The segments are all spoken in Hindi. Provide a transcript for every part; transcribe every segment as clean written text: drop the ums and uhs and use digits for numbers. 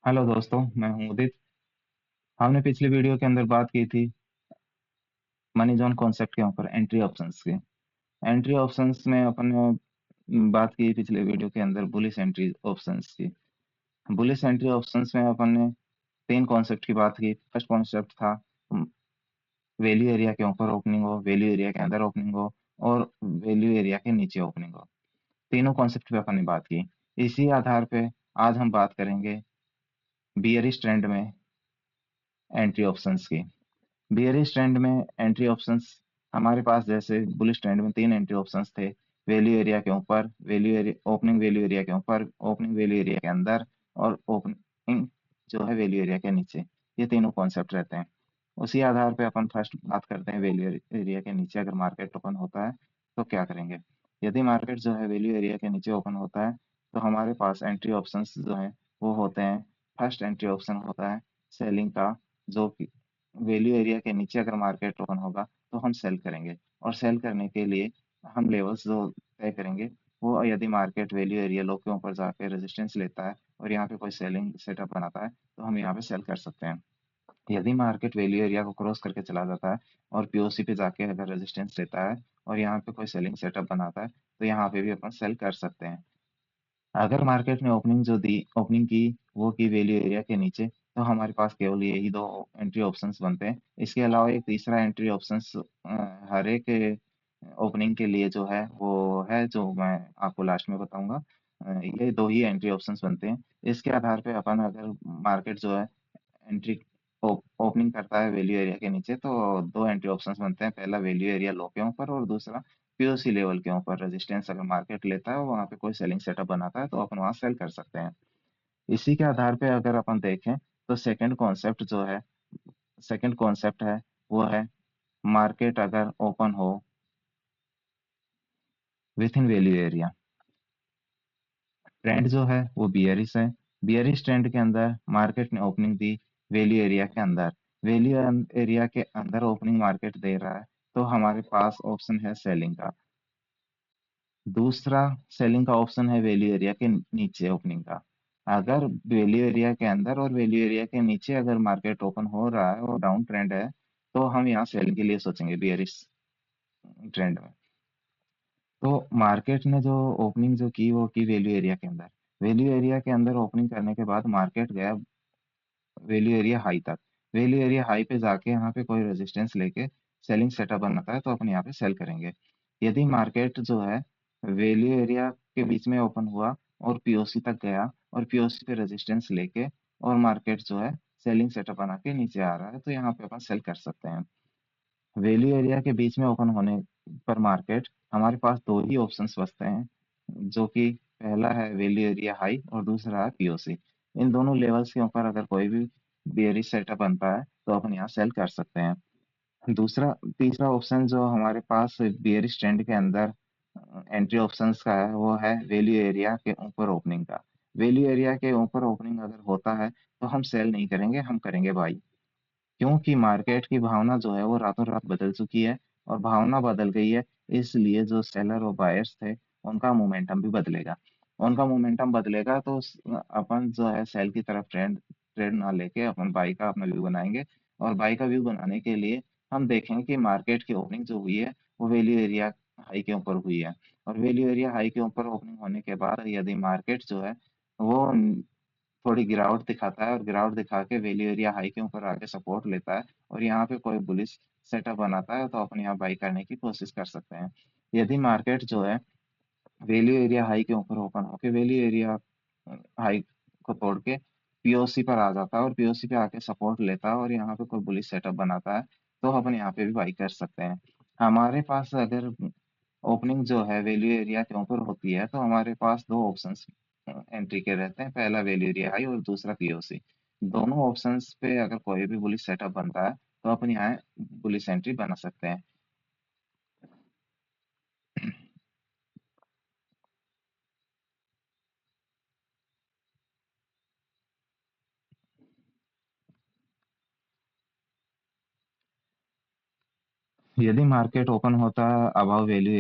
हेलो दोस्तों, मैं हूं उदित। हमने पिछली वीडियो के अंदर बात की थी मनी जोन कॉन्सेप्ट के ऊपर, एंट्री ऑप्शंस की। एंट्री ऑप्शंस में अपन ने बात की पिछले वीडियो के अंदर बुलिश एंट्री ऑप्शंस की। बुलिश एंट्री ऑप्शंस में अपन ने तीन कॉन्सेप्ट की बात की। फर्स्ट कॉन्सेप्ट था वैल्यू एरिया के ऊपर ओपनिंग हो, वैल्यू एरिया के अंदर ओपनिंग हो, और वैल्यू एरिया के नीचे ओपनिंग हो। तीनों कॉन्सेप्ट पे अपन ने बात की। इसी आधार पे आज हम बात करेंगे बियरिश ट्रेंड में एंट्री ऑप्शंस की। बियरिश ट्रेंड में एंट्री ऑप्शंस हमारे पास, जैसे बुलिश ट्रेंड में तीन एंट्री ऑप्शंस थे। वैल्यू एरिया के ऊपर, value area opening value area के ऊपर, ओपनिंग वैल्यू एरिया के अंदर, और ओपनिंग जो है वैल्यू एरिया के नीचे। ये तीनों कॉन्सेप्ट रहते हैं। उसी आधार पे अपन फर्स्ट बात करते हैं वैल्यू एरिया के नीचे अगर मार्केट ओपन होता है तो क्या करेंगे। यदि मार्केट जो है वैल्यू एरिया के नीचे ओपन होता है तो हमारे पास एंट्री ऑप्शंस जो हैं वो होते हैं। फर्स्ट एंट्री ऑप्शन होता है सेलिंग का, जो कि वैल्यू एरिया के नीचे अगर मार्केट ओपन होगा तो हम सेल करेंगे। और सेल करने के लिए हम लेवल्स जो तय करेंगे, वो यदि मार्केट वैल्यू एरिया लो के ऊपर जाके रेजिस्टेंस लेता है और यहाँ पे कोई सेलिंग सेटअप बनाता है तो हम यहाँ पे सेल कर सकते हैं। यदि मार्केट वैल्यू एरिया को क्रॉस करके चला जाता है और पीओसी पे जाके अगर रेजिस्टेंस लेता है और यहाँ पे कोई सेलिंग सेटअप बनाता है तो यहाँ पे भी अपन सेल कर सकते हैं। अगर मार्केट ने ओपनिंग की, वो की वैल्यू एरिया के नीचे, तो हमारे पास केवल यही दो एंट्री ऑप्शंस बनते हैं। इसके अलावा एक तीसरा एंट्री ऑप्शंस हर एक ओपनिंग के लिए जो है वो है, जो मैं आपको लास्ट में बताऊंगा। ये दो ही एंट्री ऑप्शंस बनते हैं। इसके आधार पे अपन, अगर मार्केट जो है एंट्री ओपनिंग करता है वैल्यू एरिया के नीचे, तो दो एंट्री ऑप्शंस बनते हैं। पहला वैल्यू एरिया लो के ऊपर, और दूसरा पीओसी लेवल के ऊपर रेजिस्टेंस अगर मार्केट लेता है और वहां पे कोई सेलिंग सेटअप बनाता है तो अपन वहां सेल कर सकते हैं। इसी के आधार पे अगर अपन देखें तो सेकंड कॉन्सेप्ट है वो है मार्केट अगर ओपन हो with in value area. Trend जो है वो बियरिश है। बियरिश ट्रेंड के अंदर मार्केट ने ओपनिंग दी वैल्यू एरिया के अंदर। वैल्यू एरिया के अंदर ओपनिंग मार्केट दे रहा है तो हमारे पास ऑप्शन है सेलिंग का। दूसरा सेलिंग का ऑप्शन है वैल्यू एरिया के नीचे ओपनिंग का। अगर वैल्यू एरिया के अंदर और वैल्यू एरिया के नीचे अगर मार्केट ओपन हो रहा है और डाउन ट्रेंड है तो हम यहाँ सेलिंग के लिए सोचेंगे बियरिश ट्रेंड में। तो मार्केट ने जो ओपनिंग जो की वो की वैल्यू एरिया के अंदर। वैल्यू एरिया के अंदर ओपनिंग करने के बाद मार्केट गया वैल्यू एरिया हाई तक। वैल्यू एरिया हाई पे जाके यहाँ पे कोई रेजिस्टेंस लेके सेलिंग सेटअप बनाता है तो अपन यहाँ पे सेल करेंगे। यदि मार्केट जो है वैल्यू एरिया के बीच में ओपन हुआ और पीओसी तक गया और पीओसी पे रेजिस्टेंस लेके और मार्केट जो है सेलिंग सेटअप बना के नीचे आ रहा है तो यहाँ पे अपन सेल कर सकते हैं। वैल्यू एरिया के बीच में ओपन होने पर मार्केट, हमारे पास दो ही ऑप्शंस बचते हैं, जो कि पहला है वैल्यू एरिया हाई और दूसरा है पीओसी। इन दोनों लेवल्स के ऊपर अगर कोई भी बेयरिश सेटअप बनता है तो अपन यहाँ सेल कर सकते हैं। दूसरा तीसरा ऑप्शन जो हमारे पास बियरिश ट्रेंड के अंदर एंट्री ऑप्शंस का है वो है वैल्यू एरिया के ऊपर ओपनिंग का। वैल्यू एरिया के ऊपर ओपनिंग अगर होता है तो हम सेल नहीं करेंगे, हम करेंगे बाई। क्योंकि मार्केट की भावना जो है वो रातों रात बदल चुकी है, और भावना बदल गई है, इसलिए जो सेलर और बायर्स थे उनका मोमेंटम भी बदलेगा। उनका मोमेंटम बदलेगा तो अपन जो है सेल की तरफ ट्रेंड ट्रेड ना लेके अपन बाई का अपना व्यू बनाएंगे। और बाई का व्यू बनाने के लिए हम देखेंगे कि मार्केट की ओपनिंग जो हुई है वो वैल्यू एरिया हाई के ऊपर हुई है। और वैल्यू एरिया हाई के ऊपर ओपनिंग होने के बाद यदि मार्केट जो है वो थोड़ी गिरावट दिखाता है और गिरावट दिखा के वैल्यू एरिया हाई के ऊपर आके सपोर्ट लेता है और यहाँ पे कोई बुलिश सेटअप बनाता है तो अपन यहाँ बाई करने की कोशिश कर सकते हैं। यदि मार्केट जो है वैल्यू एरिया हाई के ऊपर ओपन होके वैल्यू एरिया हाई को तोड़ के पीओसी पर आ जाता है और पीओसी पे आके सपोर्ट लेता है और यहाँ पे कोई बुलिश सेटअप बनाता है तो अपन यहाँ पे भी बाई कर सकते हैं। हमारे पास अगर ओपनिंग जो है वैल्यू एरिया के ऊपर होती है तो हमारे पास दो ऑप्शंस एंट्री के रहते हैं। पहला वैल्यू एरिया हाई और दूसरा पीओसी। दोनों ऑप्शंस पे अगर कोई भी बुलिश सेटअप बनता है तो अपन यहाँ बुलिश एंट्री बना सकते हैं। यदि मार्केट ओपन होता है above value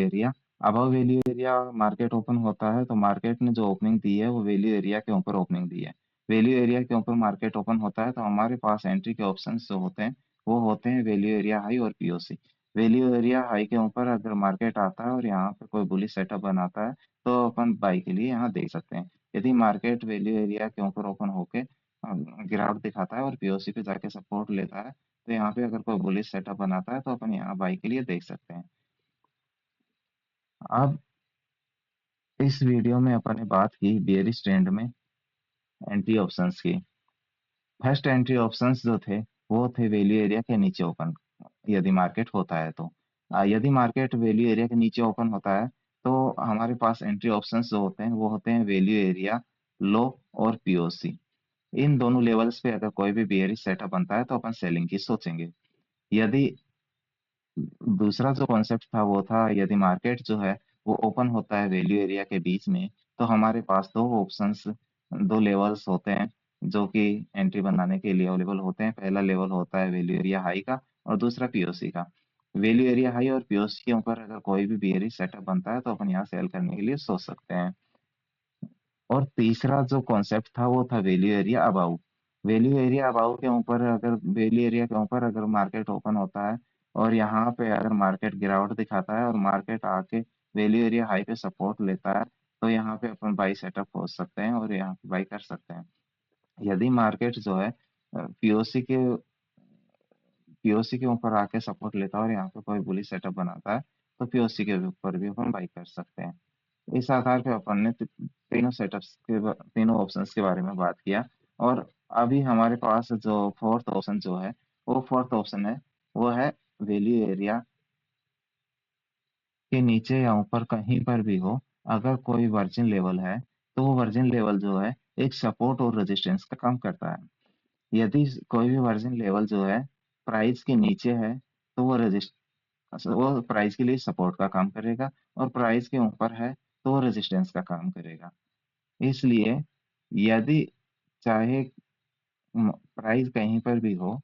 area market open होता है तो मार्केट ने जो ओपनिंग दी है वो वैल्यू एरिया के ऊपर ओपनिंग दी है। वैल्यू एरिया के ऊपर मार्केट ओपन होता है तो हमारे पास एंट्री के ऑप्शंस जो होते हैं वो होते हैं वैल्यू एरिया हाई और पीओसी। वैल्यू एरिया हाई के ऊपर अगर मार्केट आता है और यहाँ पे कोई बुलिश सेटअप बनाता है तो अपन बाई के लिए यहाँ देख सकते हैं। यदि मार्केट वैल्यू एरिया के ऊपर ओपन होके गिरावट दिखाता है और पीओसी पे जाके सपोर्ट लेता है तो यहाँ पे अगर कोई बुलिश सेटअप बनाता है तो अपन यहाँ बाई के लिए देख सकते हैं। अब इस वीडियो में अपन ने बात की बेयरिश ट्रेंड में एंट्री ऑप्शंस की। फर्स्ट एंट्री ऑप्शंस जो थे वो थे वैल्यू एरिया के नीचे ओपन, यदि मार्केट होता है तो यदि मार्केट वैल्यू एरिया के नीचे ओपन होता है तो हमारे पास एंट्री ऑप्शंस जो होते हैं वो होते हैं वैल्यू एरिया लो और पीओसी। इन दोनों लेवल्स पे अगर कोई भी बेयरिश सेटअप बनता है तो अपन सेलिंग की सोचेंगे। यदि दूसरा जो कॉन्सेप्ट था वो था यदि मार्केट जो है वो ओपन होता है वैल्यू एरिया के बीच में तो हमारे पास दो ऑप्शंस, दो लेवल्स होते हैं जो कि एंट्री बनाने के लिए अवेलेबल होते हैं। पहला लेवल होता है वैल्यू एरिया हाई का और दूसरा पीओसी का। वैल्यू एरिया हाई और पीओसी के ऊपर अगर कोई भी बेयरिश सेटअप बनता है तो अपन यहाँ सेल करने के लिए सोच सकते हैं। और तीसरा जो कॉन्सेप्ट था वो था value area above. Value area above के ऊपर अगर वैल्यू एरिया के ऊपर अगर मार्केट ओपन होता है और यहाँ पे अगर मार्केट गिरावट दिखाता है और मार्केट आके वैल्यू एरिया हाई पे सपोर्ट लेता है तो यहाँ पे अपन बाई सेटअप हो सकते हैं और यहाँ पे बाई कर सकते हैं। यदि मार्केट जो है पीओसी के ऊपर आके सपोर्ट लेता है और यहाँ पे कोई बुलिश सेटअप बनाता है तो पीओसी के ऊपर भी अपन बाई कर सकते हैं। इस आधार पे अपन ने तीनों सेटअप्स तीनों ऑप्शंस के बारे में बात किया। और अभी हमारे पास जो फोर्थ ऑप्शन जो है वो फोर्थ ऑप्शन है वो है वैल्यू एरिया के नीचे या ऊपर कहीं पर भी हो अगर कोई वर्जिन लेवल है तो वो वर्जिन लेवल जो है एक सपोर्ट और रेजिस्टेंस का काम करता है। यदि कोई भी वर्जिन लेवल जो है प्राइस के नीचे है तो वो प्राइस के लिए सपोर्ट का काम करेगा और प्राइस के ऊपर है तो वो रेजिस्टेंस का काम करेगा। इसलिए यदि चाहे प्राइस कहीं पर भी हो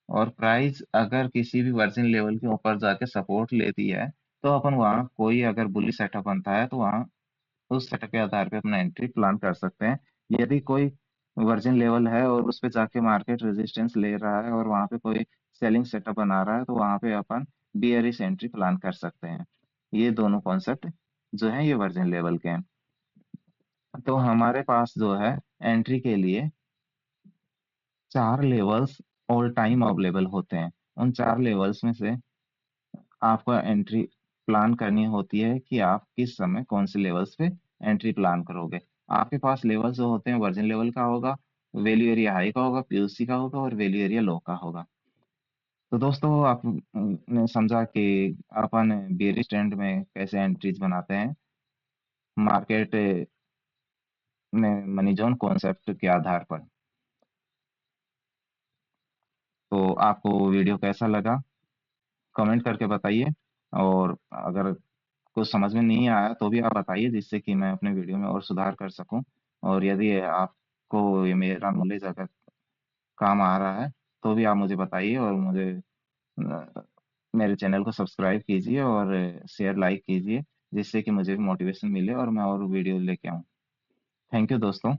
और प्राइस अगर किसी भी वर्जिन लेवल के ऊपर जाके सपोर्ट लेती है तो अपन वहाँ कोई अगर बुलिश सेटअप बनता है तो वहाँ उस सेटअप के आधार पे अपना एंट्री प्लान कर सकते हैं। यदि कोई वर्जिन लेवल है और उस पे जाके मार्केट रेजिस्टेंस ले रहा है और वहाँ पे कोई सेलिंग सेटअप बना रहा है तो वहाँ पे अपन बियरिश एंट्री प्लान कर सकते हैं। ये दोनों कॉन्सेप्ट जो है ये वर्जिन लेवल के हैं। तो हमारे पास जो है एंट्री के लिए चार लेवल्स ऑल टाइम अवेलेबल होते हैं। उन चार लेवल्स में से आपको एंट्री प्लान करनी होती है कि आप किस समय कौन से लेवल्स पे एंट्री प्लान करोगे। आपके पास लेवल्स जो होते हैं वर्जिन लेवल का होगा, वैल्यू एरिया हाई का होगा, पीओसी का होगा और वैल्यू एरिया लो का होगा। तो दोस्तों आप ने समझा कि अपन बेयरिश ट्रेंड में कैसे एंट्रीज बनाते हैं मार्केट में मनी जोन कॉन्सेप्ट के आधार पर। तो आपको वीडियो कैसा लगा कमेंट करके बताइए। और अगर कुछ समझ में नहीं आया तो भी आप बताइए जिससे कि मैं अपने वीडियो में और सुधार कर सकूं। और यदि आपको ये मेरा नॉलेज अगर काम आ रहा है तो भी आप मुझे बताइए और मुझे मेरे चैनल को सब्सक्राइब कीजिए और शेयर लाइक कीजिए जिससे कि मुझे भी मोटिवेशन मिले और मैं और वीडियो लेके आऊँ। थैंक यू दोस्तों।